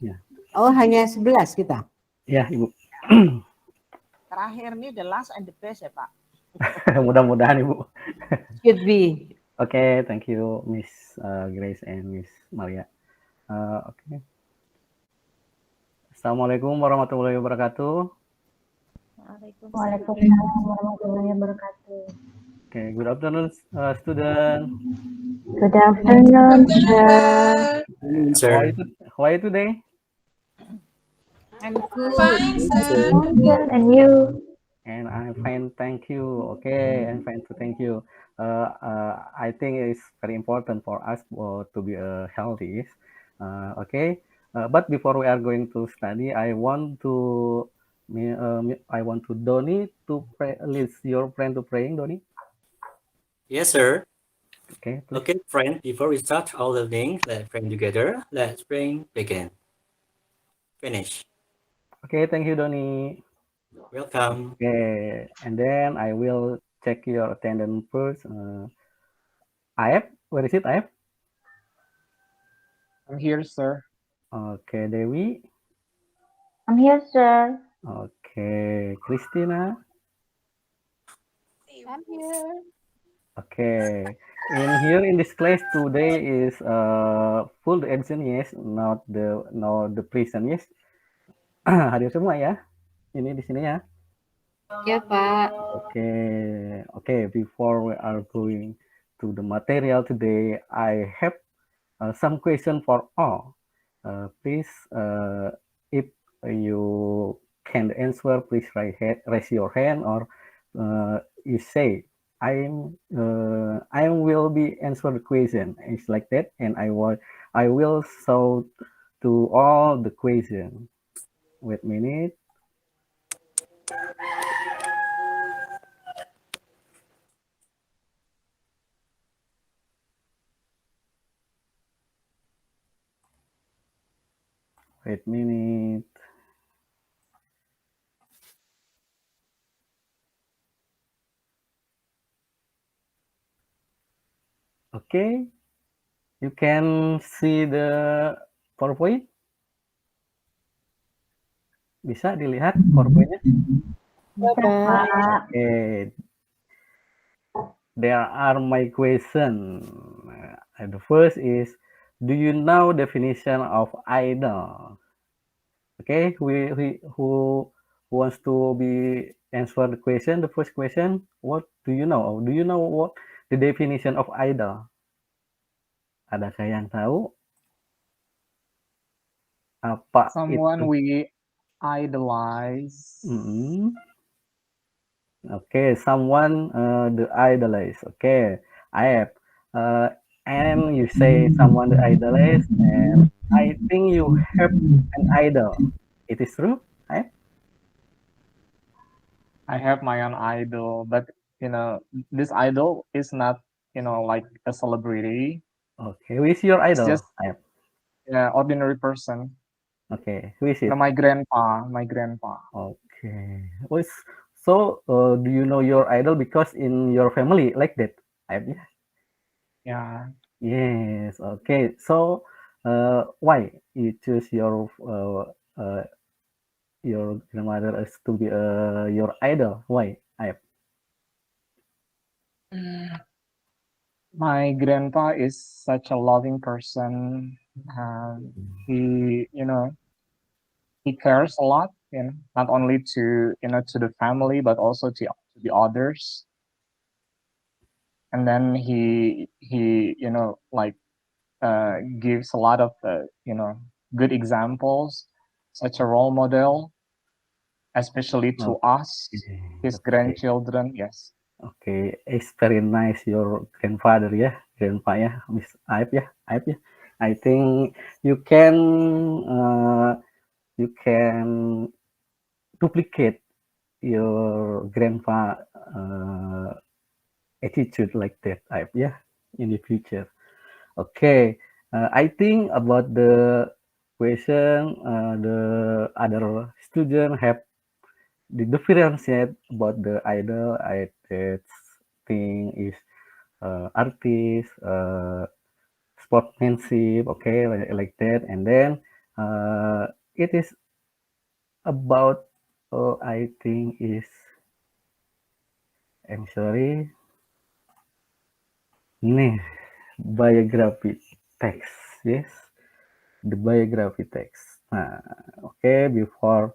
Ya. Oh, hanya 11 kita. Ya, Ibu. Terakhir nih the last and the best ya Pak. Mudah-mudahan Ibu. Should be. Oke, thank you Miss Grace and Miss Maria. Oke. Assalamualaikum warahmatullahi wabarakatuh. Waalaikumsalam warahmatullahi wabarakatuh. Okay, good afternoon, student. Good afternoon, sir. How are you today? I'm good. Fine, sir. And you? And I'm fine, thank you. Okay, I'm fine to thank you. I think it's very important for us to be healthy. Okay, but before we are going to study, I want to Donny to pray. Lead your friend to praying, Donny. Yes, sir. Okay, please. Okay, friend, before we start all the things, let's pray together. Let's pray, begin. Finish. Okay, thank you, Donny. Welcome. Okay, and then I will check your attendance first. Aep, where is it, Aep? I'm here, sir. Okay, Dewi. I'm here, sir. Okay, Christina. I'm here. Okay, in this class today is full edition, yes, not the present, yes. Hadir semua ya. Ini di sini ya. Ya, Pak. Okay. Before we are going to the material today, I have some question for all. Please, if you can answer, please raise your hand, or you say I will be answer the question. It's like that, and I will show to all the question. Wait a minute. Wait a minute. Okay, you can see the PowerPoint. Bisa dilihat PowerPoint-nya? Okay. There are my question. The first is, do you know definition of idol? Okay, who wants to be answer the question? The first question, what do you know? Do you know what the definition of idol? Adakah yang tahu apa Someone itu? we idolize. Okay, someone the idolize. Okay, I have. And you say someone the idolize, and I think you have an idol. It is true, I have? I have my own idol, but this idol is not like a celebrity. Okay, who is your idol? It's just I have. ordinary person. Okay, who is it? My grandpa. Okay. So, do you know your idol because in your family like that? I have, yeah. Yeah. Yes. Okay. So, why you choose your grandmother as to be your idol? Why? I have. My grandpa is such a loving person. He he cares a lot, not only to to the family but also to the others. And then he like gives a lot of good examples, such a role model, especially to us, his grandchildren. Yes. Okay, it's very nice your grandfather ya, grandpa ya, Miss Aib ya, I think you can duplicate your grandpa attitude like that, Aib ya, in the future. Okay, I think about the question the other student have the differentiate about the idol. I think is artist, sportsmanship, okay, like that. And then It is about, I think is, I'm sorry, nih, biography text, yes, the biography text. Nah, okay, before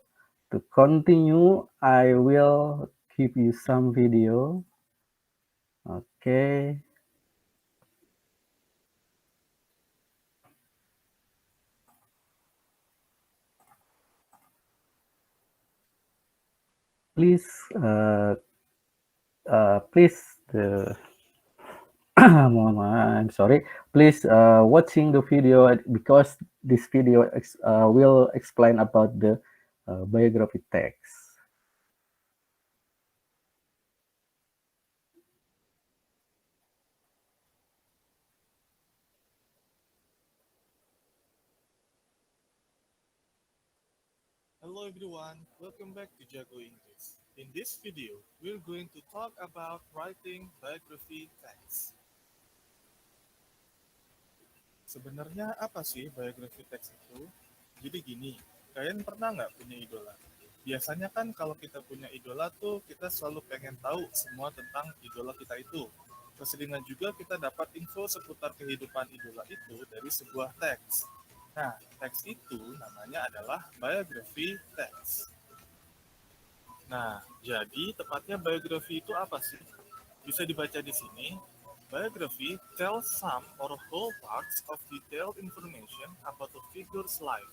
to continue, I will give you some video. Okay. Please, please, I'm sorry. Please, watching the video because this video will explain about the biography text. Hello everyone, welcome back to Jago English. In this video, we're going to talk about writing biography text. Sebenarnya apa sih biography text itu? Jadi gini, kalian pernah nggak punya idola? Biasanya kan kalau kita punya idola tuh kita selalu pengen tahu semua tentang idola kita itu. Keseringan juga kita dapat info seputar kehidupan idola itu dari sebuah teks. Nah, teks itu namanya adalah biography text. Nah, jadi tepatnya biografi itu apa sih? Bisa dibaca di sini. Biography tells some or whole parts of detailed information about a figure's life.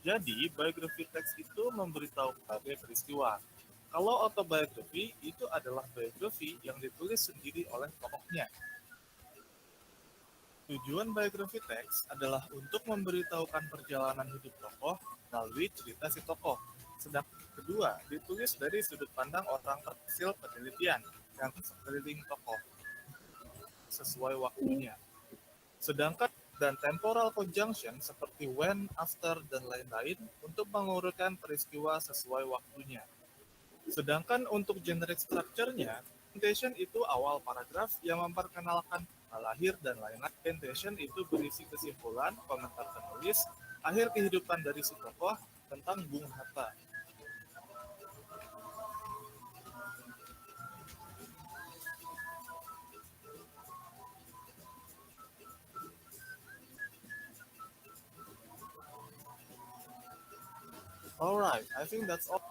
Jadi, biografi teks itu memberitahu berbagai peristiwa. Kalau autobiography itu adalah biografi yang ditulis sendiri oleh tokohnya. Tujuan biografi teks adalah untuk memberitahukan perjalanan hidup tokoh melalui cerita si tokoh. Sedangkan kedua, ditulis dari sudut pandang orang hasil penelitian yang sekeliling tokoh sesuai waktunya. Sedangkan dan temporal conjunction seperti when, after, dan lain-lain untuk mengurutkan peristiwa sesuai waktunya. Sedangkan untuk generic structure-nya, presentation itu awal paragraf yang memperkenalkan lahir dan lain-lain. Presentation itu berisi kesimpulan, komentar penulis, akhir kehidupan dari si tokoh tentang Bung Hatta. Alright, I think that's all.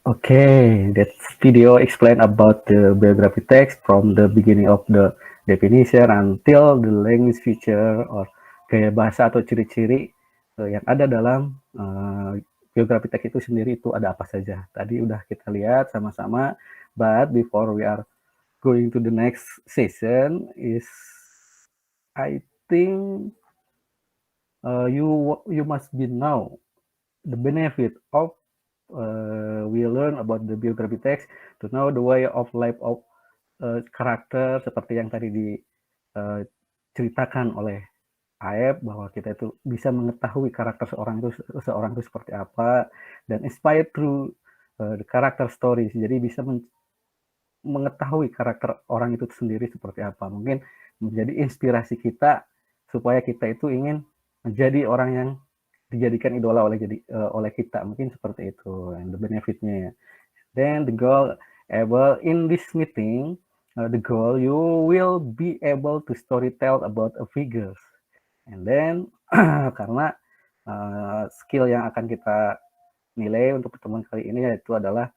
Okay, that video explain about the biography text from the beginning of the definition until the language feature or gaya bahasa atau ciri-ciri yang ada dalam biografi text itu sendiri itu ada apa saja. Tadi udah kita lihat sama-sama, but before we are going to the next session is, I think you must be know the benefit of we learn about the biography text to know the way of life of karakter seperti yang tadi diceritakan oleh Aep, bahwa kita itu bisa mengetahui karakter seorang itu seperti apa, dan inspired through the character stories. Jadi bisa mengetahui karakter orang itu sendiri seperti apa, mungkin menjadi inspirasi kita supaya kita itu ingin menjadi orang yang dijadikan idola oleh kita, mungkin seperti itu, and the benefitnya. Then the goal in this meeting, the goal you will be able to storytell about a figures, and then karena skill yang akan kita nilai untuk pertemuan kali ini yaitu adalah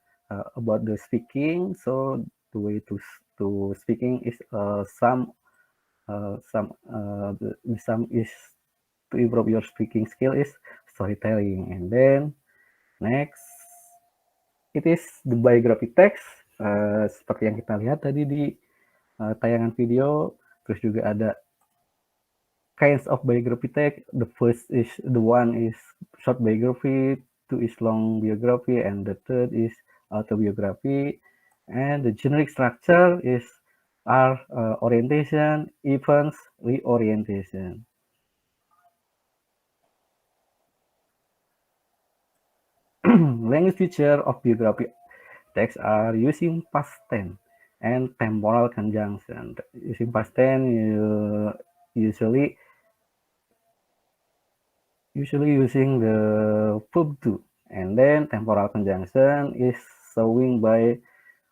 about the speaking. So the way to speaking is some is to improve your speaking skill is storytelling. And then next, it is the biography text, seperti yang kita lihat tadi di tayangan video. Terus juga ada kinds of biography text. The one is short biography, two is long biography, and the third is autobiography. And the generic structure is orientation, events, reorientation. Language feature of biography text are using past tense and temporal conjunction. Using past tense, usually using the verb to, and then temporal conjunction is showing by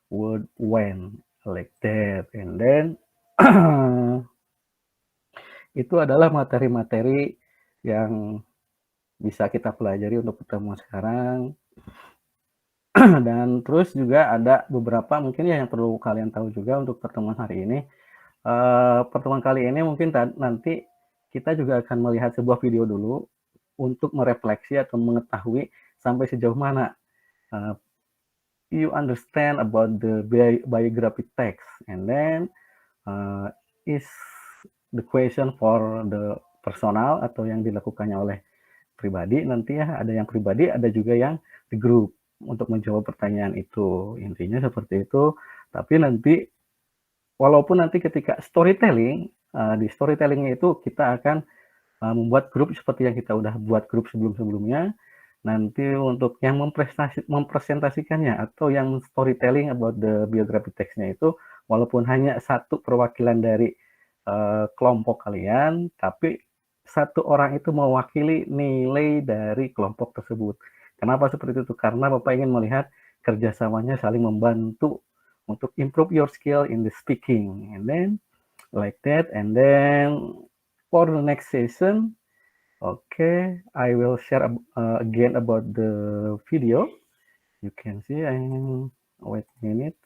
word when, like that. And then itu adalah materi-materi yang bisa kita pelajari untuk pertemuan sekarang. Dan terus juga ada beberapa mungkin ya yang perlu kalian tahu juga untuk pertemuan hari ini. Pertemuan kali ini mungkin nanti kita juga akan melihat sebuah video dulu untuk merefleksi atau mengetahui sampai sejauh mana you understand about the biography text, and then is the question for the personal atau yang dilakukannya oleh pribadi. Nanti ya ada yang pribadi, ada juga yang di grup untuk menjawab pertanyaan itu. Intinya seperti itu. Tapi nanti walaupun nanti ketika storytelling, di storytellingnya itu kita akan membuat grup seperti yang kita udah buat grup sebelum-sebelumnya. Nanti untuk yang mempresentasikannya atau yang storytelling about the biography text-nya itu, walaupun hanya satu perwakilan dari kelompok kalian, tapi satu orang itu mewakili nilai dari kelompok tersebut. Kenapa seperti itu? Karena Bapak ingin melihat kerjasamanya saling membantu untuk improve your skill in the speaking, and then like that. And then for the next session, okay, I will share again about the video. You can see, wait a minute.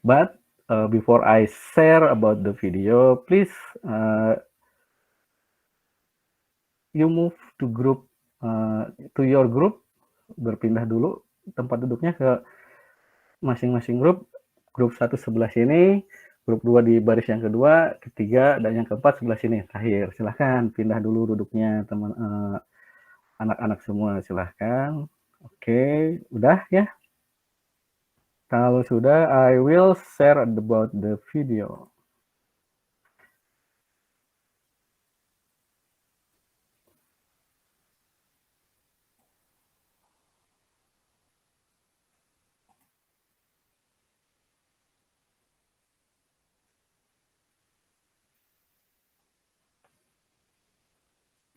But before I share about the video, please you move to group, to your group, berpindah dulu tempat duduknya ke masing-masing grup. Grup 1 sebelah sini, grup 2 di baris yang kedua, ketiga, dan yang keempat sebelah sini, terakhir. Silahkan pindah dulu duduknya teman anak-anak semua, silahkan. Oke, udah ya? Kalau sudah, I will share about the video.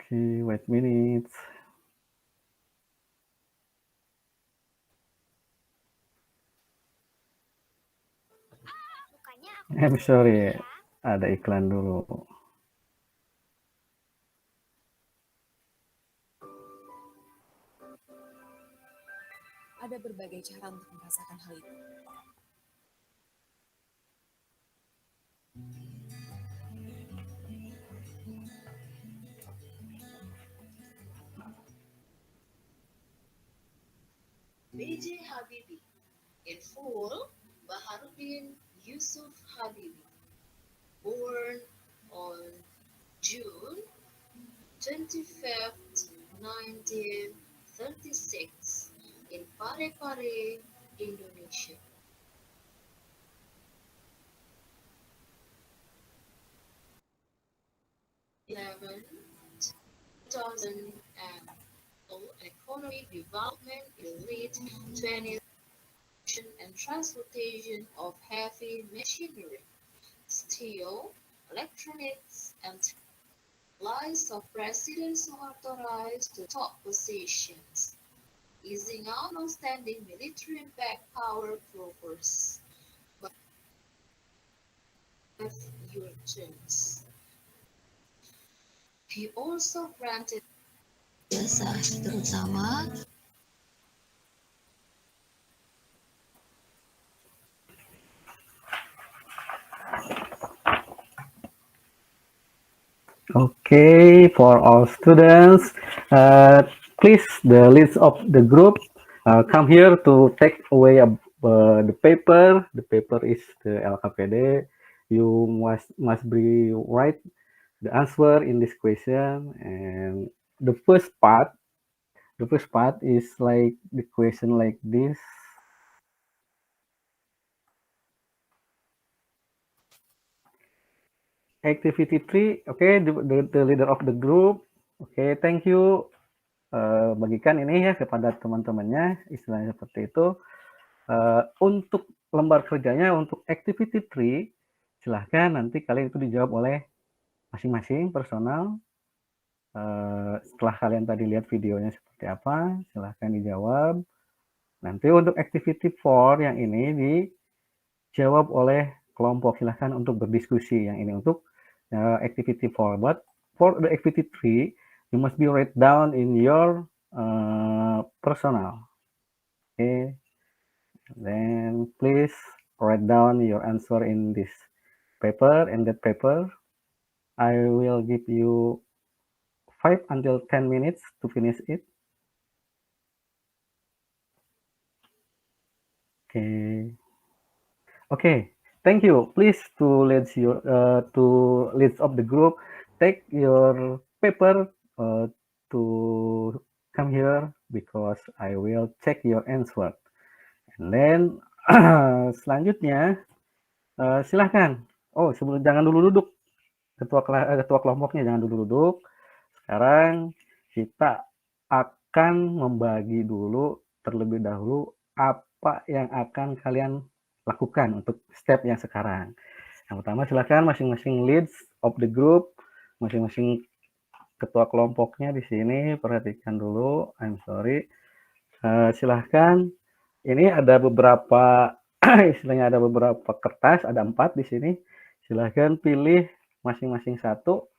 Okay, wait a minute. I'm sorry, ada iklan dulu. Ada berbagai cara untuk merasakan hal itu. B.J. Habibie, in full, Baharudin Yusuf Habibie, born on June 25th, 1936, in Parepare, Indonesia. Economic development in late 20th and transportation of heavy machinery, steel, electronics, and lives of President Suharto rise to top positions, easing out outstanding military and back power progress. But your turns. He also granted jasa terutama Okay, for all students, please the list of the group come here to take away the paper. The paper is the LKPD. You must be write the answer in this question, and the first part is like the question like this. Activity 3, okay, the leader of the group. Okay, thank you. bagikan ini ya kepada teman-temannya, istilahnya seperti itu. Untuk lembar kerjanya, untuk activity 3, silahkan nanti kalian itu dijawab oleh masing-masing personal. Setelah kalian tadi lihat videonya seperti apa, silahkan dijawab. Nanti untuk activity 4 yang ini dijawab oleh kelompok, silahkan untuk berdiskusi. Yang ini untuk activity 4. But for the activity 3, you must be write down in your personal. Okay. Then please write down your answer in this paper. In that paper, I will give you 5 until 10 minutes to finish it. Okay. Thank you. Please to leads of the group, take your paper to come here because I will check your answer. And then selanjutnya silahkan. Oh, jangan dulu duduk. Ketua kelompoknya jangan dulu duduk. Sekarang kita akan membagi dulu terlebih dahulu apa yang akan kalian lakukan untuk step yang sekarang. Yang pertama silahkan masing-masing leads of the group, masing-masing ketua kelompoknya di sini perhatikan dulu. I'm sorry. Silahkan. Ini ada beberapa istilahnya ada beberapa kertas, ada 4 di sini. Silahkan pilih masing-masing satu.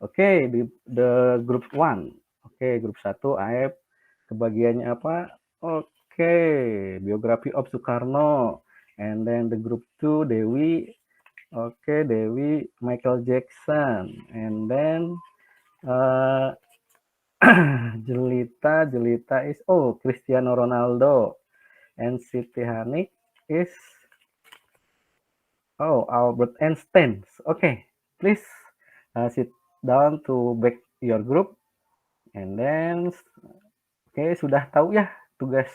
Oke, di the group 1. Oke, grup 1 Aep kebagiannya apa? Oke, biografi of Soekarno. And then the group 2 Dewi. Oke, Dewi Michael Jackson. And then Jelita is Cristiano Ronaldo. And Siti Hanik is Albert Einstein. Okay, please sit down to back your group. And then sudah tahu ya tugas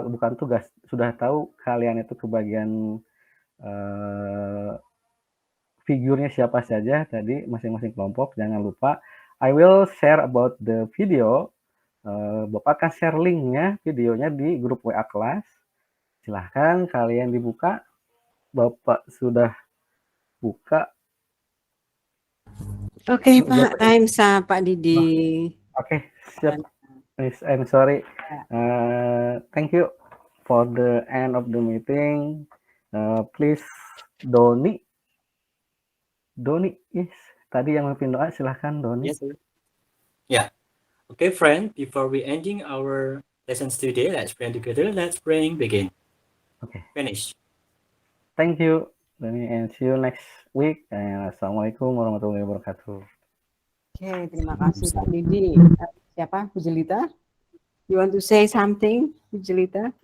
bukan tugas, sudah tahu kalian itu kebagian figurnya siapa saja tadi masing-masing kelompok. Jangan lupa I will share about the video. Bapak akan share linknya videonya di grup WA kelas. Silahkan kalian dibuka. Bapak sudah buka. Oke, Pak. I'm Pak Didi. Oke, siap. I'm sorry. Thank you for the end of the meeting. Please, Doni, yes. Tadi yang memimpin doa, silahkan Doni. Yes, sir. Yeah. Okay, friend. Before we ending our lessons today, let's pray together. Let's pray begin. Okay. Finish. Thank you, Doni, and see you next week. Assalamualaikum warahmatullahi wabarakatuh. Oke, terima kasih Pak Didi. Siapa? Bu Jelita? You want to say something, Bu Jelita?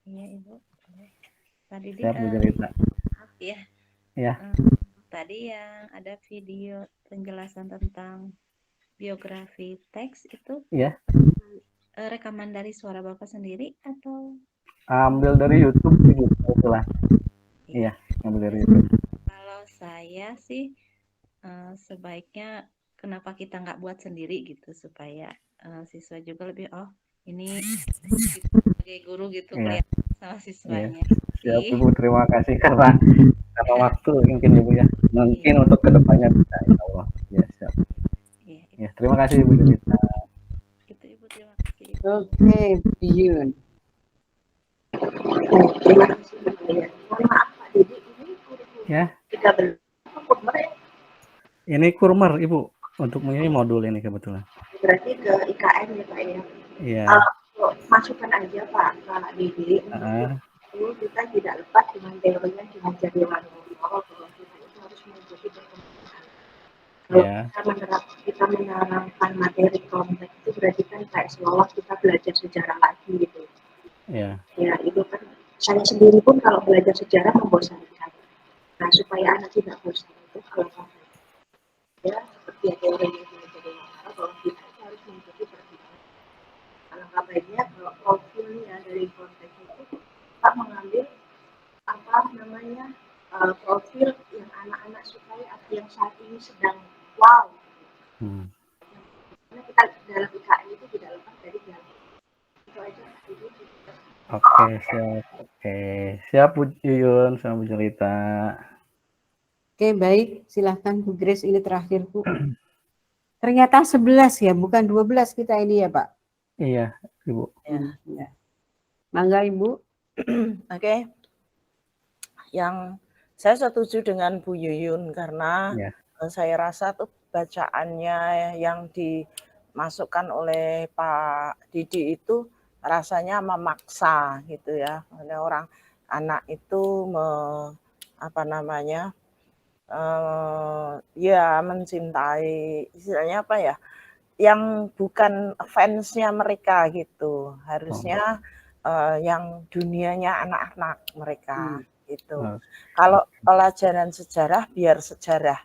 Iya, Ibu. Pak Didi, Siap, Bu Jelita. Ya. Ya. Tadi yang ada video penjelasan tentang biografi teks itu Iya. Rekaman dari suara Bapak sendiri atau? Ambil dari YouTube, Ibu. Kebetulan. Iya, ambil dari YouTube. Kalau saya sih sebaiknya kenapa kita nggak buat sendiri gitu supaya siswa juga lebih ini sebagai guru gitu kelihatan sama siswanya. Siap Ibu, terima kasih karena waktu mungkin Ibu ya. Mungkin untuk kedepannya bisa, insya Allah. Ya, siap. Ya, terima kasih Ibu Jelita. Itu Ibu, terima kasih. Oke, Biyun. Terima kasih Ibu ya. Mohon maaf Pak Didi, ini Ya. 13 kurmer ya? Ini kurmer Ibu, untuk ini modul ini kebetulan. Berarti ke IKN ya Pak ya? Iya. Masukkan aja Pak Didi. Untuk kita tidak lepas dengan teorinya dengan jadwal bahwa kita itu harus mengikuti perkembangan. Kalau kita menerangkan materi konteks itu berarti kan kayak seolah kita belajar sejarah lagi gitu. Iya. Ya itu kan saya sendiri pun kalau belajar sejarah membosankan. Nah supaya anak tidak bosan itu kalau ya seperti yang teorinya belajar bahwa kita itu harus mengikuti perkembangan. Alangkah baiknya kalau profilnya dari konteks itu Pak mengambil profil yang anak-anak sukai atau yang saat ini sedang Oke, siap. Oke, siap Bu Yuyun sama Bu Jelita. Oke, baik. Silahkan Bu Grace, ini terakhir Bu. Ternyata 11 ya, bukan 12 kita ini ya Pak. Iya, Ibu. Ya. Mangga Ibu. Oke. Yang saya setuju dengan Bu Yuyun karena Ya. saya rasa tuh bacaannya yang dimasukkan oleh Pak Didi itu rasanya memaksa gitu ya. Oleh orang anak itu ya mencintai istilahnya apa ya? Yang bukan fansnya mereka gitu. Harusnya yang dunianya anak-anak mereka gitu. Kalau pelajaran sejarah biar sejarah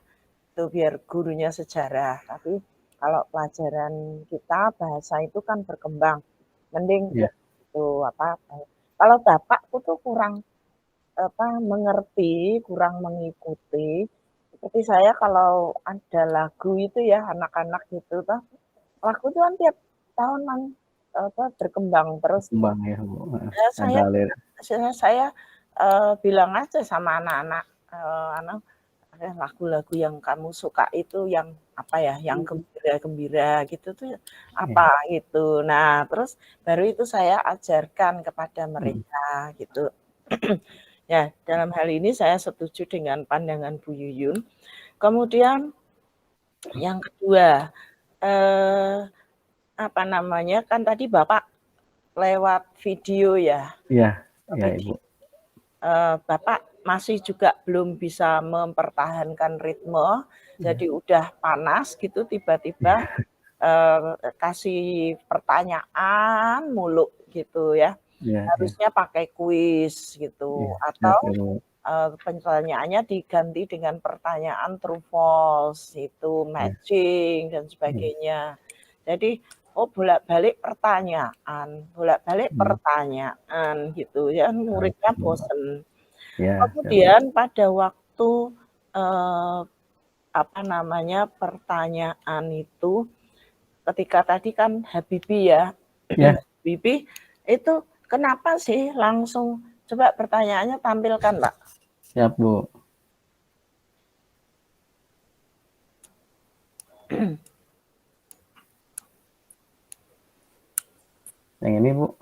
itu biar gurunya sejarah. Tapi kalau pelajaran kita bahasa itu kan berkembang. Mending itu apa? Kalau bapakku tuh kurang mengerti, kurang mengikuti. Seperti saya kalau ada lagu itu ya anak-anak gitu tuh, lagu itu kan tiap tahun berkembang terus. Berkembang ya Bu. Saya bilang aja sama anak-anak, lagu-lagu yang kamu suka itu yang apa ya, yang gembira-gembira gitu tuh apa gitu. Nah, terus baru itu saya ajarkan kepada mereka gitu. Ya, dalam hal ini saya setuju dengan pandangan Bu Yuyun. Kemudian yang kedua, kan tadi Bapak lewat video ya. Iya, iya Ibu. Bapak masih juga belum bisa mempertahankan ritme, jadi udah panas gitu tiba-tiba kasih pertanyaan mulu gitu ya. Harusnya pakai kuis gitu atau pertanyaannya diganti dengan pertanyaan true false itu matching dan sebagainya. Jadi bolak-balik pertanyaan gitu ya, muridnya bosen. Kemudian pada waktu pertanyaan itu ketika tadi kan Habibie ya. Habibie itu kenapa sih langsung coba pertanyaannya tampilkan, Pak. Siap, Bu. Yang ini, Bu?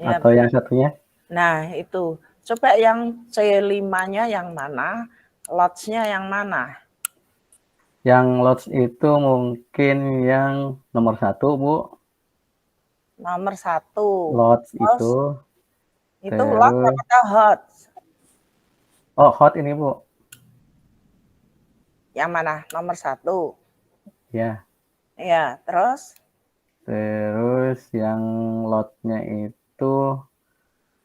Ya, atau yang satunya? Nah, itu. Coba yang C5-nya yang mana? Lots-nya yang mana? Yang lots itu mungkin yang nomor 1, Bu. Nomor 1. Lots itu. Itu lots atau hot? Oh, hot ini, Bu. Yang mana? Nomor 1. Ya. Ya, terus? Terus yang lotnya itu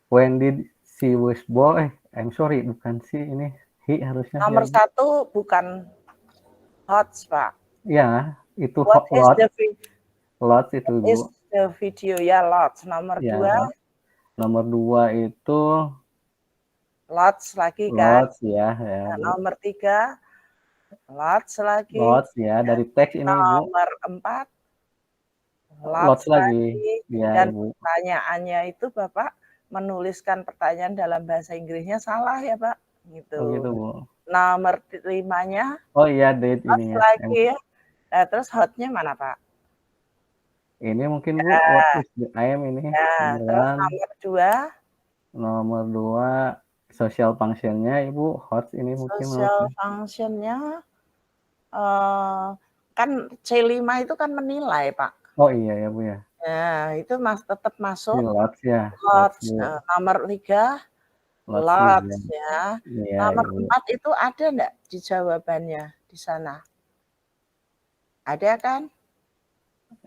when did she was born? I'm sorry, bukan si ini. He harusnya. Nomor 1 bukan hot, Pak. Ya, itu What is lot. the Lot itu, Bu. is the video ya, lots. Nomor 2. Nomor 2 itu lots lagi kan? Lots ya. Nah, nomor 3 lots lagi. Lots ya, dari teks ini, Bu. Nomor 4 lots lagi. Ya, dan Bu. pertanyaannya itu Bapak menuliskan pertanyaan dalam bahasa Inggrisnya salah ya, Pak? Gitu. Oh, gitu, Bu. Nomor 5-nya oh iya, date ini ya. lagi ya. Nah, terus hotnya mana, Pak? Ini mungkin, Bu, what is the aim ini. Nah, terus nomor 2. Nomor 2 social function-nya, Ibu, hot ini mungkin. Social function-nya kan C5 itu kan menilai, Pak. Oh iya ya, Bu ya. Nah, itu tetap masuk. Lots ya. Lots. Nomor 3 lots ya. Nomor 4 itu ada enggak di jawabannya di sana? Ada kan?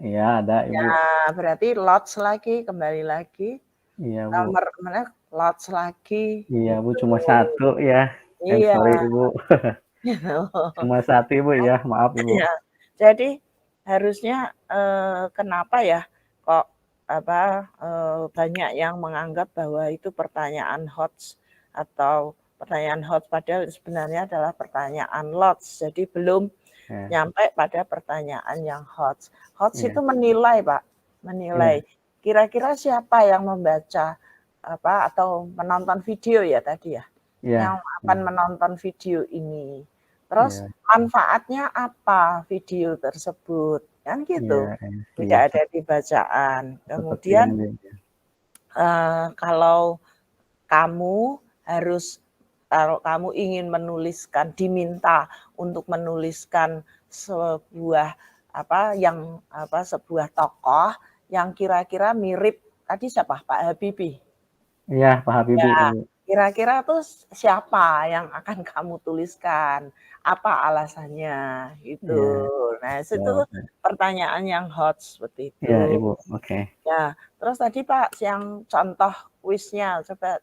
Iya, ada, Ibu. Ya, berarti lots lagi, kembali lagi. Iya, Bu. Nomor mana? Lots lagi. Iya, Bu, cuma 1 ya. Iya. Sorry, Ibu. Cuma 1, Ibu ya, maaf, Ibu. Ya. Jadi harusnya kenapa ya kok banyak yang menganggap bahwa itu pertanyaan hots atau pertanyaan hot padahal sebenarnya adalah pertanyaan lots. Jadi belum nyampe pada pertanyaan yang hots. Hots itu menilai, Pak, menilai. Kira-kira siapa yang membaca atau menonton video ya tadi ya, Ya, yang akan menonton video ini. Terus ya, manfaatnya apa video tersebut, kan gitu. ya, Tidak iya, ada di bacaan. seperti Kemudian yang kalau kamu kalau kamu ingin menuliskan, diminta untuk menuliskan sebuah sebuah tokoh yang kira-kira mirip tadi siapa? Pak Habibie. Iya, Pak Habibie, Ya, Ibu. kira-kira tuh siapa yang akan kamu tuliskan? Apa alasannya? Gitu. Iya, Nah, itu jawab. pertanyaan yang hot seperti Iya, itu. Ibu. Oke. Ya, terus tadi Pak yang contoh kuisnya, coba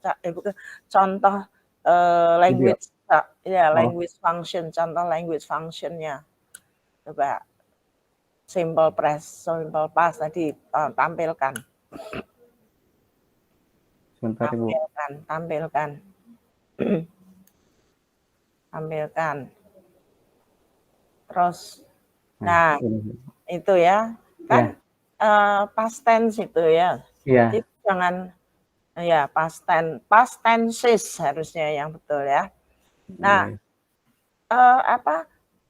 contoh Video. language, ya Oh, language function, contoh language functionnya. Coba simple past tadi tampilkan. sebentar, Ibu. Tampilkan. Tampilkan. Terus, nah ini. itu ya, kan past tense itu ya. Iya. Jadi jangan ya past tenses harusnya yang betul ya. Nah,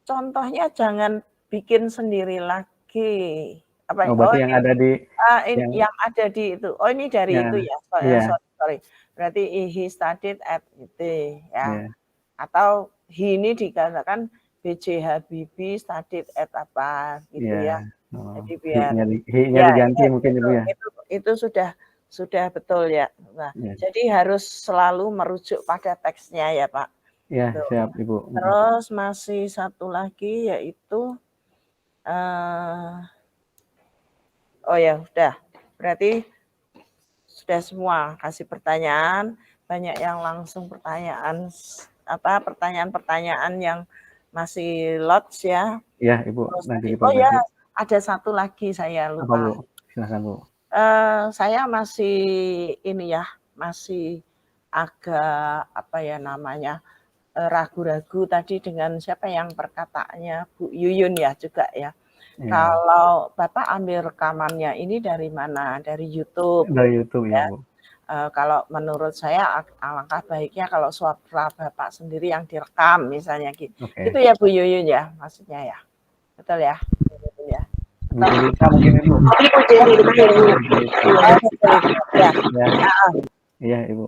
contohnya jangan bikin sendiri lagi. Berarti yang ada di yang ada di itu. Oh, ini dari itu ya. Sorry. Berarti he studied at itu ya. Atau he ini dikatakan B.J. Habibie studied at apa gitu ya. Jadi biar he-nya diganti mungkin Ibu ya. Itu sudah betul ya. Nah, jadi harus selalu merujuk pada teksnya ya, Pak. Ya, siap Ibu. Terus masih satu lagi yaitu oh ya, udah. Berarti sudah semua kasih pertanyaan, banyak yang langsung pertanyaan-pertanyaan yang masih lots ya. Iya, Ibu. Terus Nanti oh ya, diperbaiki. ada satu lagi saya lupa. Apa, Bu? Silakan, Bu. Saya masih ini ya, masih agak ragu-ragu tadi dengan siapa yang perkataannya Bu Yuyun ya juga ya. Kalau Bapak ambil rekamannya ini dari mana? Dari YouTube. Dari YouTube ya, Bu. Kalau menurut saya alangkah baiknya kalau suara Bapak sendiri yang direkam misalnya gitu. Itu ya Bu Yuyun ya, maksudnya ya. Betul ya? Ya. Bu Jelita mungkin Ibu. Iya, Ibu.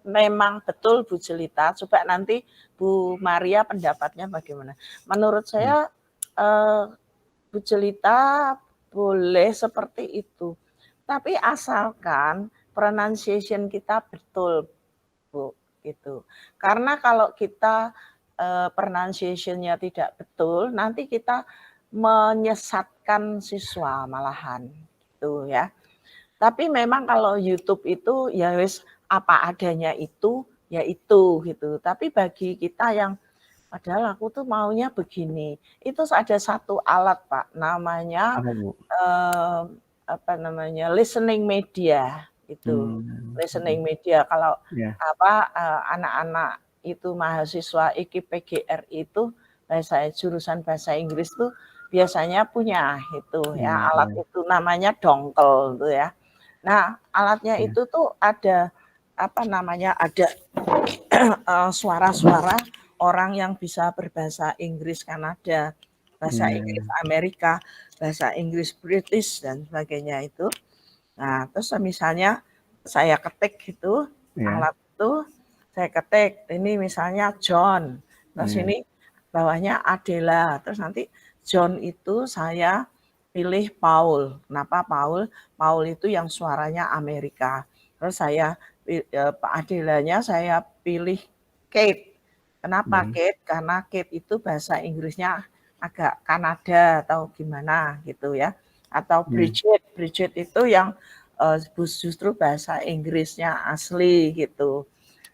Memang betul Bu Jelita. Coba nanti Bu Maria pendapatnya bagaimana? Menurut saya Bu Jelita boleh seperti itu. Tapi asalkan pronunciation kita betul, Bu, gitu. Karena kalau kita pronunciation-nya tidak betul, nanti kita menyesatkan siswa malahan, gitu ya. Tapi memang kalau YouTube itu ya wis apa adanya itu, ya itu gitu. Tapi bagi kita yang padahal aku tuh maunya begini, itu ada satu alat Pak, namanya listening media itu. Listening media kalau anak-anak itu mahasiswa IKIP-PGR itu jurusan bahasa Inggris tuh biasanya punya itu ya alat itu namanya dongkel tuh ya. Nah, alatnya itu tuh ada ada suara-suara orang yang bisa berbahasa Inggris Kanada, bahasa Inggris Amerika, bahasa Inggris British dan sebagainya itu. Nah, terus misalnya saya ketik gitu, alat itu saya ketik, ini misalnya John, terus ini bawahnya Adela, terus nanti John itu saya pilih Paul. Kenapa Paul? Paul itu yang suaranya Amerika. Terus saya Adelanya saya pilih Kate. Kenapa Kate? Karena Kate itu bahasa Inggrisnya agak Kanada atau gimana gitu ya. Atau Bridget itu yang justru bahasa Inggrisnya asli gitu.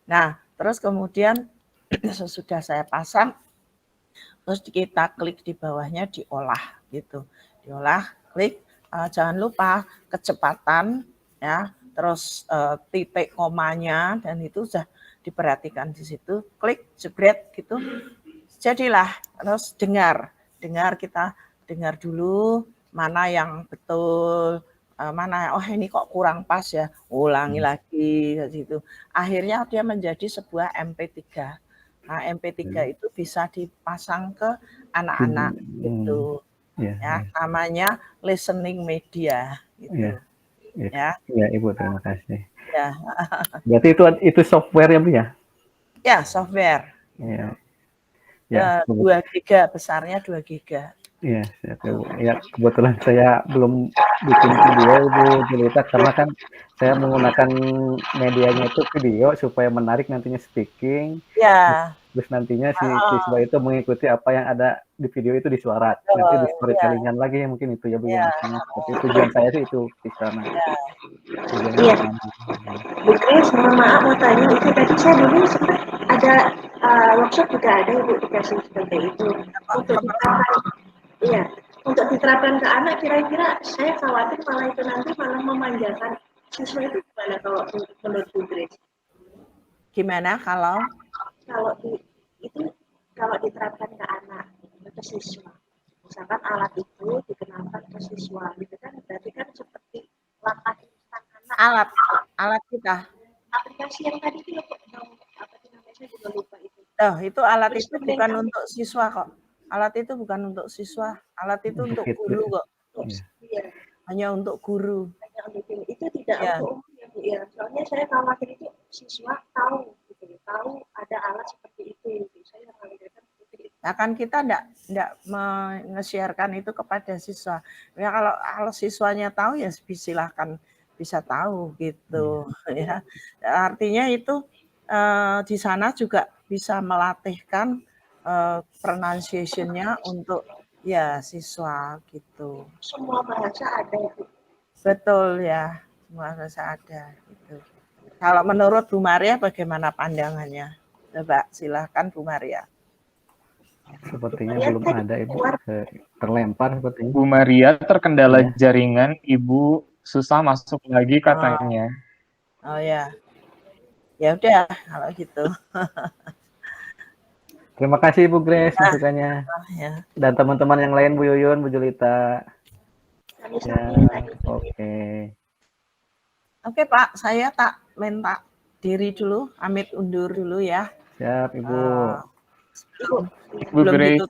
Nah, terus kemudian sesudah saya pasang, terus kita klik di bawahnya diolah gitu. Diolah, klik, jangan lupa kecepatan ya, terus titik komanya dan itu sudah diperhatikan di situ. Klik, jebret gitu. Jadilah, terus dengar kita dengar dulu mana yang betul, mana oh ini kok kurang pas ya, ulangi lagi gitu. Akhirnya dia menjadi sebuah MP3. Nah, MP3 itu bisa dipasang ke anak-anak gitu. Ya, namanya listening media gitu. Ya. Ya, Ibu, terima kasih. Ya. Berarti itu software ya, Bu ya? Ya, software. Iya. Ya, 2 giga, besarnya 2 giga. Iya, ya kebetulan saya belum bikin video Bu Julita karena kan saya menggunakan medianya itu video supaya menarik nantinya speaking. Ya. Terus nantinya si siswa itu mengikuti apa yang ada di video itu disuarat. Nanti di storytellingan lagi mungkin itu ya Bu ya. Seperti tujuan saya sih itu di sana. Iya. Bu Grace, mohon maaf mau tanya, itu tadi saya dulu sempat ada workshop juga ada Ibu dikasih seperti itu. Untuk diterapkan, iya, untuk diterapkan ke anak kira-kira saya khawatir malah itu nanti malah memanjakan siswa itu gimana kalau menurut Bu Grace? Gimana kalau kalau diterapkan ke anak, ke siswa, misalkan alat itu dikenalkan ke siswa, gitu kan berarti kan seperti langkah alat kita. Aplikasi yang tadi itu apa namanya saya juga lupa itu. Itu alat itu bukan untuk siswa kok. Alat itu bukan untuk siswa, alat itu untuk guru kok. Iya. Hanya untuk guru. Hanya untuk guru. Itu tidak untuk umum ya Bu ya. Soalnya saya khawatir itu siswa tahu gitu, tahu ada alat seperti itu. Saya khawatirkan seperti itu. Nah kan kita enggak nge-share-kan itu kepada siswa. Ya kalau siswanya tahu ya silahkan bisa tahu gitu ya. Artinya itu di sana juga bisa melatihkan pronunciation-nya untuk ya siswa gitu. Semua bahasa ada ya. Betul ya, semua bahasa ada gitu. Kalau menurut Bu Maria bagaimana pandangannya? Coba silahkan Bu Maria. Sepertinya belum ada Ibu, terlempar sepertinya. Bu Maria terkendala jaringan, Ibu susah masuk lagi katanya. Oh ya. Ya udah kalau gitu. Terima kasih Bu Grace masukannya. Ya. Dan teman-teman yang lain Bu Yuyun, Bu Julita. Ya, Oke Pak, saya tak minta diri dulu, pamit undur dulu ya. Siap Ibu. Bu Grace,